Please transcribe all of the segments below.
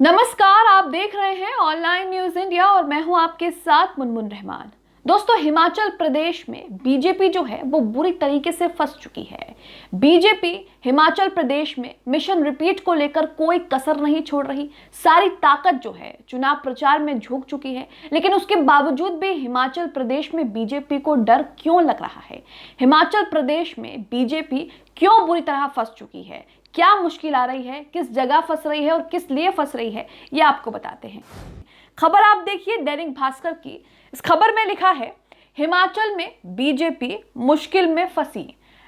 नमस्कार, आप देख रहे हैं ऑनलाइन न्यूज इंडिया और मैं हूं आपके साथ मुनमुन रहमान। दोस्तों, हिमाचल प्रदेश में बीजेपी जो है वो बुरी तरीके से फंस चुकी है। बीजेपी हिमाचल प्रदेश में मिशन रिपीट को लेकर कोई कसर नहीं छोड़ रही। सारी ताकत जो है चुनाव प्रचार में झोंक चुकी है, लेकिन उसके बावजूद भी हिमाचल प्रदेश में बीजेपी को डर क्यों लग रहा है? हिमाचल प्रदेश में बीजेपी क्यों बुरी तरह फंस चुकी है? क्या मुश्किल आ रही है, किस जगह फंस रही है और किस लिए फंस रही है, ये आपको बताते हैं। खबर आप देखिए दैनिक भास्कर की। इस खबर में लिखा है, हिमाचल में बीजेपी मुश्किल में फंसी,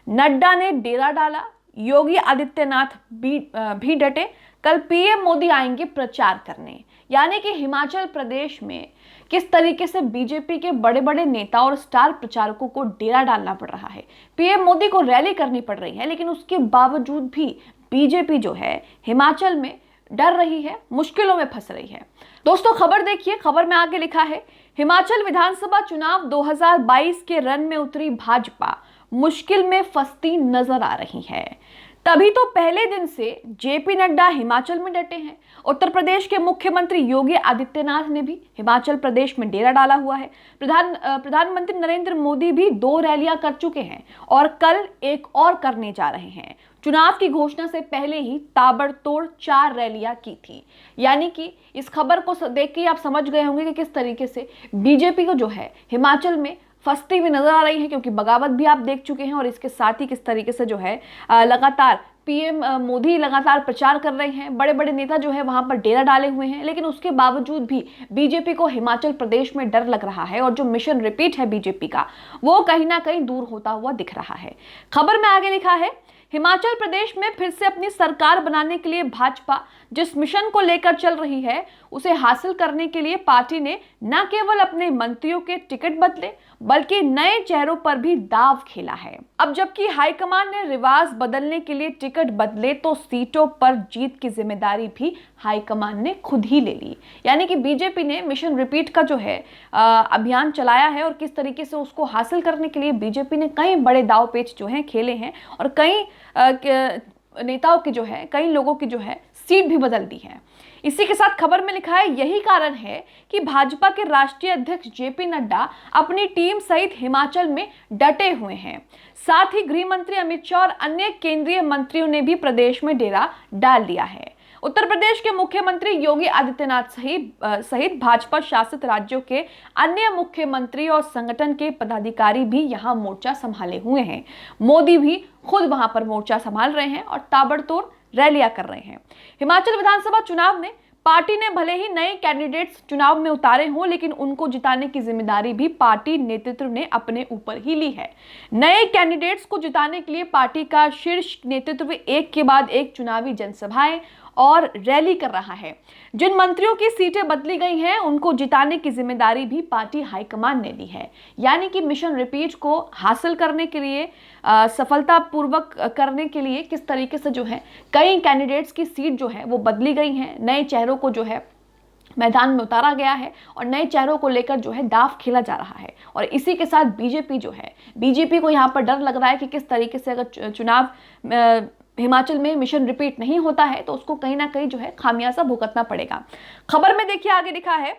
नड्डा ने डेरा डाला, योगी आदित्यनाथ भी डटे, कल पीएम मोदी आएंगे प्रचार करने। यानी कि हिमाचल प्रदेश में किस तरीके से बीजेपी के बड़े बड़े नेता और स्टार प्रचारकों को डेरा डालना पड़ रहा है, पीएम मोदी को रैली करनी पड़ रही है, लेकिन उसके बावजूद भी बीजेपी जो है हिमाचल में डर रही है, मुश्किलों में फंस रही है। दोस्तों, खबर देखिए। खबर में आगे लिखा है, हिमाचल विधानसभा चुनाव 2022 के रन में उतरी भाजपा मुश्किल में फंसती नजर आ रही है। तभी तो पहले दिन से जेपी नड्डा हिमाचल में डटे हैं। उत्तर प्रदेश के मुख्यमंत्री योगी आदित्यनाथ ने भी हिमाचल प्रदेश में डेरा डाला हुआ है। प्रधानमंत्री नरेंद्र मोदी भी 2 रैलियां कर चुके हैं और कल एक और करने जा रहे हैं। चुनाव की घोषणा से पहले ही ताबड़तोड़ 4 रैलियां की थी। यानी कि इस खबर को देख के आप समझ गए होंगे कि किस तरीके से बीजेपी को जो है हिमाचल में फंसती हुई नजर आ रही है, क्योंकि बगावत भी आप देख चुके हैं और इसके साथ ही किस तरीके से जो है लगातार पीएम मोदी लगातार प्रचार कर रहे हैं। बड़े बड़े नेता जो है वहां पर डेरा डाले हुए हैं, लेकिन उसके बावजूद भी बीजेपी को हिमाचल प्रदेश में डर लग रहा है और जो मिशन रिपीट है बीजेपी का, वो कहीं ना कहीं दूर होता हुआ दिख रहा है। खबर में आगे लिखा है, हिमाचल प्रदेश में फिर से अपनी सरकार बनाने के लिए भाजपा जिस मिशन को लेकर चल रही है, उसे हासिल करने के लिए पार्टी ने न केवल अपने मंत्रियों के टिकट बदले बल्कि नए चेहरों पर भी दांव खेला है। अब जबकि हाईकमान ने रिवाज बदलने के लिए टिकट बदले, तो सीटों पर जीत की जिम्मेदारी भी हाईकमान ने खुद ही ले ली। यानी कि बीजेपी ने मिशन रिपीट का जो है अभियान चलाया है और किस तरीके से उसको हासिल करने के लिए बीजेपी ने कई बड़े दाव पेच जो हैं खेले हैं और कई नेताओं की जो है, कई लोगों की जो है सीट भी बदल दी है। इसी के साथ खबर में लिखा है, यही कारण है कि भाजपा के राष्ट्रीय अध्यक्ष जेपी नड्डा अपनी टीम सहित हिमाचल में डटे हुए हैं। साथ ही गृह मंत्री अमित शाह और अन्य केंद्रीय मंत्रियों ने भी प्रदेश में डेरा डाल दिया है। उत्तर प्रदेश के मुख्यमंत्री योगी आदित्यनाथ सहित भाजपा शासित राज्यों के अन्य मुख्यमंत्री और संगठन के पदाधिकारी भी यहां मोर्चा संभाले हुए हैं। मोदी भी खुद वहां पर मोर्चा संभाल रहे हैं और ताबड़तोड़ रैलियां कर रहे हैं। हिमाचल विधानसभा चुनाव में पार्टी ने भले ही नए कैंडिडेट्स चुनाव में उतारे हों, लेकिन उनको जिताने की जिम्मेदारी भी पार्टी नेतृत्व ने अपने ऊपर ही ली है। नए कैंडिडेट्स को जिताने के लिए पार्टी का शीर्ष नेतृत्व एक के बाद एक चुनावी जनसभाएं और रैली कर रहा है। जिन मंत्रियों की सीटें बदली गई हैं, उनको जिताने की जिम्मेदारी भी पार्टी हाईकमान ने ली है। यानी कि मिशन रिपीट को हासिल करने के लिए, सफलतापूर्वक करने के लिए किस तरीके से जो है कई कैंडिडेट्स की सीट जो है वो बदली गई हैं, नए चेहरों को जो है मैदान में उतारा गया है और नए चेहरों को लेकर जो है दाव खेला जा रहा है। और इसी के साथ बीजेपी जो है, बीजेपी को यहाँ पर डर लग रहा है कि किस तरीके से अगर चुनाव हिमाचल में मिशन रिपीट नहीं होता है तो उसको कहीं ना कहीं जो है खामियाजा भुगतना पड़ेगा। खबर में देखिए आगे लिखा है,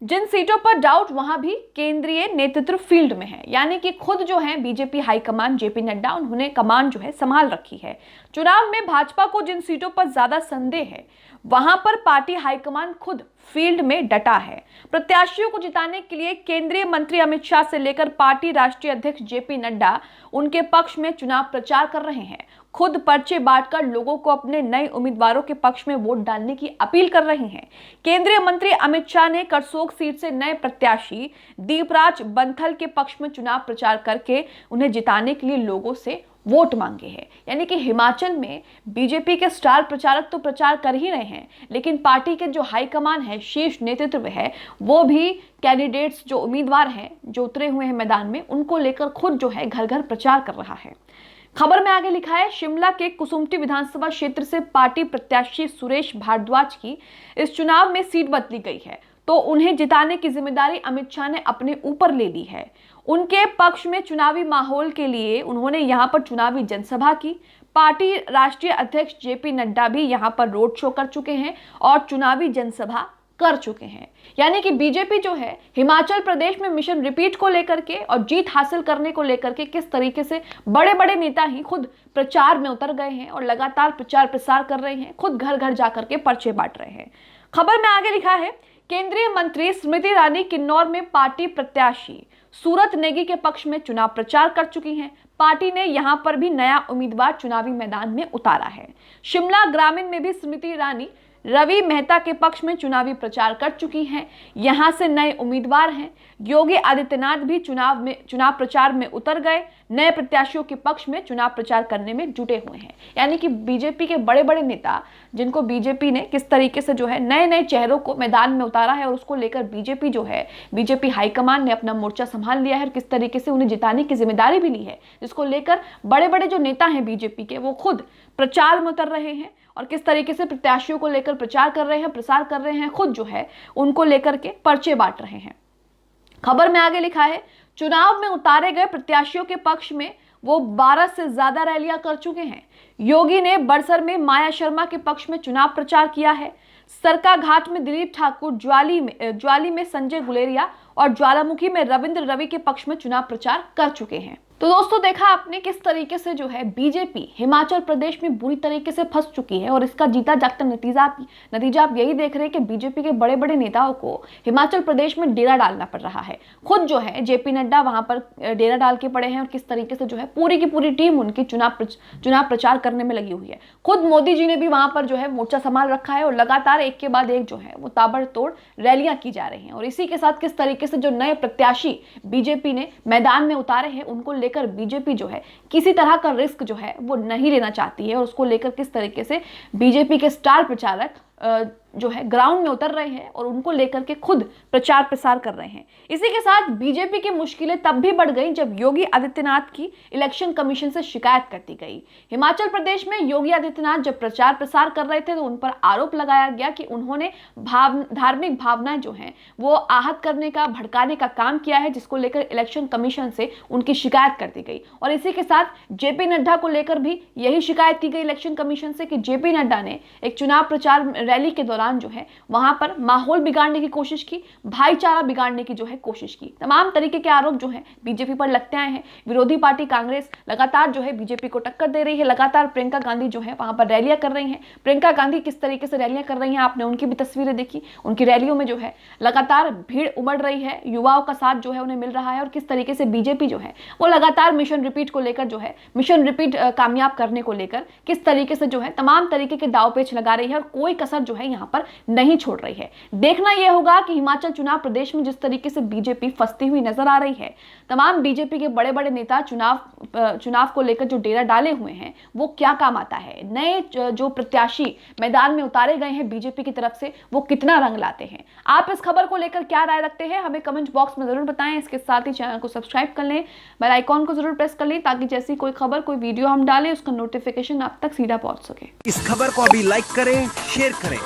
जिन सीटों पर डाउट वहां भी केंद्रीय नेतृत्व फील्ड में है। यानी कि खुद जो है बीजेपी हाईकमान जेपी नड्डा, उन्होंने कमान जो है संभाल रखी है। चुनाव में भाजपा को जिन सीटों पर ज्यादा संदेह है, वहां पर पार्टी हाईकमान खुद फील्ड में डटा है। प्रत्याशियों को जिताने के लिए केंद्रीय मंत्री अमित शाह से लेकर पार्टी राष्ट्रीय अध्यक्ष जेपी नड्डा उनके पक्ष में चुनाव प्रचार कर रहे हैं। खुद पर्चे बांटकर लोगों को अपने नए उम्मीदवारों के पक्ष में वोट डालने की अपील कर रहे हैं। केंद्रीय मंत्री अमित शाह ने करसोग सीट से नए प्रत्याशी दीपराज बंथल के पक्ष में चुनाव प्रचार करके उन्हें जिताने के लिए लोगों से वोट मांगे हैं। यानी कि हिमाचल में बीजेपी के स्टार प्रचारक तो प्रचार कर ही रहे हैं, लेकिन पार्टी के जो हाईकमान है, शीर्ष नेतृत्व है, वो भी कैंडिडेट्स जो उम्मीदवार हैं, जो उतरे हुए हैं मैदान में, उनको लेकर खुद जो है घर घर प्रचार कर रहा है। खबर में आगे लिखा है, शिमला के कुसुम्पटी विधानसभा क्षेत्र से पार्टी प्रत्याशी सुरेश भारद्वाज की इस चुनाव में सीट बदली गई है, तो उन्हें जिताने की जिम्मेदारी अमित शाह ने अपने ऊपर ले ली है। उनके पक्ष में चुनावी माहौल के लिए उन्होंने यहां पर चुनावी जनसभा की, पार्टी राष्ट्रीय अध्यक्ष जेपी नड्डा भी यहां पर रोड शो कर चुके हैं और चुनावी जनसभा कर चुके हैं। यानी कि बीजेपी जो है हिमाचल प्रदेश में मिशन रिपीट को लेकर के और जीत हासिल करने को लेकर के किस तरीके से बड़े बड़े नेता ही खुद प्रचार में उतर गए हैं और लगातार प्रचार प्रसार कर रहे हैं, खुद घर घर जाकर के पर्चे बांट रहे हैं। खबर में आगे लिखा है, केंद्रीय मंत्री स्मृति ईरानी किन्नौर में पार्टी प्रत्याशी सूरत नेगी के पक्ष में चुनाव प्रचार कर चुकी हैं। पार्टी ने यहां पर भी नया उम्मीदवार चुनावी मैदान में उतारा है। शिमला ग्रामीण में भी स्मृति ईरानी रवि मेहता के पक्ष में चुनावी प्रचार कर चुकी हैं। यहां से नए उम्मीदवार हैं। योगी आदित्यनाथ भी चुनाव प्रचार में उतर गए, नए प्रत्याशियों के पक्ष में चुनाव प्रचार करने में जुटे हुए हैं। यानी कि बीजेपी के बड़े बड़े नेता, जिनको बीजेपी ने किस तरीके से जो है नए नए चेहरों को मैदान में उतारा है और उसको लेकर बीजेपी जो है, बीजेपी हाईकमान ने अपना मोर्चा संभाल लिया है और किस तरीके से उन्हें जिताने की जिम्मेदारी भी ली है, जिसको लेकर बड़े बड़े जो नेता हैं बीजेपी के, वो खुद प्रचार में उतर रहे हैं और किस तरीके से प्रत्याशियों को लेकर प्रचार कर रहे हैं, प्रसार कर रहे हैं, खुद जो है उनको लेकर के पर्चे बांट रहे हैं। खबर में आगे लिखा है, चुनाव में उतारे गए प्रत्याशियों के पक्ष में वो 12 से ज्यादा रैलियां कर चुके हैं। योगी ने बड़सर में माया शर्मा के पक्ष में चुनाव प्रचार किया है। सरकाघाट में दिलीप ठाकुर, ज्वाली में संजय गुलेरिया और ज्वालामुखी में रविंद्र रवि के पक्ष में चुनाव प्रचार कर चुके हैं। तो दोस्तों, देखा आपने किस तरीके से जो है बीजेपी हिमाचल प्रदेश में बुरी तरीके से फंस चुकी है और इसका जीता जागता नतीजा आप यही देख रहे हैं कि बीजेपी के बड़े बड़े नेताओं को हिमाचल प्रदेश में डेरा डालना पड़ रहा है। खुद जो है जेपी नड्डा वहां पर डेरा डाल के पड़े हैं और किस तरीके से जो है पूरी की पूरी टीम उनकी चुनाव प्रचार करने में लगी हुई है। खुद मोदी जी ने भी वहां पर जो है मोर्चा संभाल रखा है और लगातार एक के बाद एक जो है वो ताबड़तोड़ रैलियां की जा रही हैं। और इसी के साथ किस तरीके से जो नए प्रत्याशी बीजेपी ने मैदान में उतारे हैं, उनको लेकर बीजेपी जो है किसी तरह का रिस्क जो है वो नहीं लेना चाहती है और उसको लेकर किस तरीके से बीजेपी के स्टार प्रचारक जो है ग्राउंड में उतर रहे हैं और उनको लेकर के खुद प्रचार प्रसार कर रहे हैं। इसी के साथ बीजेपी की मुश्किलें तब भी बढ़ गई जब योगी आदित्यनाथ की इलेक्शन कमीशन से शिकायत कर दी गई। हिमाचल प्रदेश में योगी आदित्यनाथ जब प्रचार प्रसार कर रहे थे तो उन पर आरोप लगाया गया कि उन्होंने धार्मिक भावनाएं जो हैं वो आहत करने का, भड़काने का काम किया है, जिसको लेकर इलेक्शन कमीशन से उनकी शिकायत कर दी गई। और इसी के साथ जेपी नड्डा को लेकर भी यही शिकायत की गई इलेक्शन कमीशन से कि जेपी नड्डा ने एक चुनाव प्रचार रैली के दौरान जो है वहां पर माहौल बिगाड़ने की कोशिश की, भाईचारा बिगाड़ने की जो है कोशिश की। तमाम तरीके के आरोप जो है बीजेपी पर लगते आए हैं। विरोधी पार्टी कांग्रेस लगातार जो है बीजेपी को टक्कर दे रही है। लगातार प्रियंका गांधी जो है वहां पर रैलियां कर रही हैं। प्रियंका गांधी किस तरीके से रैलियां कर रही हैं, आपने उनकी भी तस्वीरें देखी। उनकी रैलियों में जो है लगातार भीड़ उमड़ रही है, युवाओं का साथ जो है उन्हें मिल रहा है और किस तरीके से बीजेपी जो है वो लगातार मिशन रिपीट को लेकर जो है मिशन रिपीट कामयाब करने को लेकर किस तरीके से जो है तमाम तरीके के दाव पेच लगा रही है और कोई कसर जो है यहाँ पर नहीं छोड़ रही है। देखना यह होगा कि हिमाचल चुनाव प्रदेश में जिस तरीके से बीजेपी फंसती हुई नजर आ रही है, तमाम बीजेपी के बड़े बड़े नेता चुनाव को लेकर जो डेरा डाले हुए हैं वो क्या काम आता है। नए जो प्रत्याशी मैदान में उतारे गए हैं बीजेपी की तरफ से, वो कितना रंग लाते हैं। आप इस खबर को लेकर क्या राय रखते हैं, हमें कमेंट बॉक्स में जरूर बताएं। इसके साथ ही चैनल को सब्सक्राइब कर लें, बेल आइकॉन को जरूर प्रेस कर लें ताकि जैसी कोई खबर, कोई वीडियो हम डालें उसका नोटिफिकेशन आप तक सीधा पहुंच सके। इस खबर को अभी लाइक करें, शेयर करें,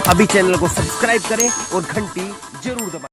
अभी चैनल को सब्सक्राइब करें और घंटी जरूर दबाएं।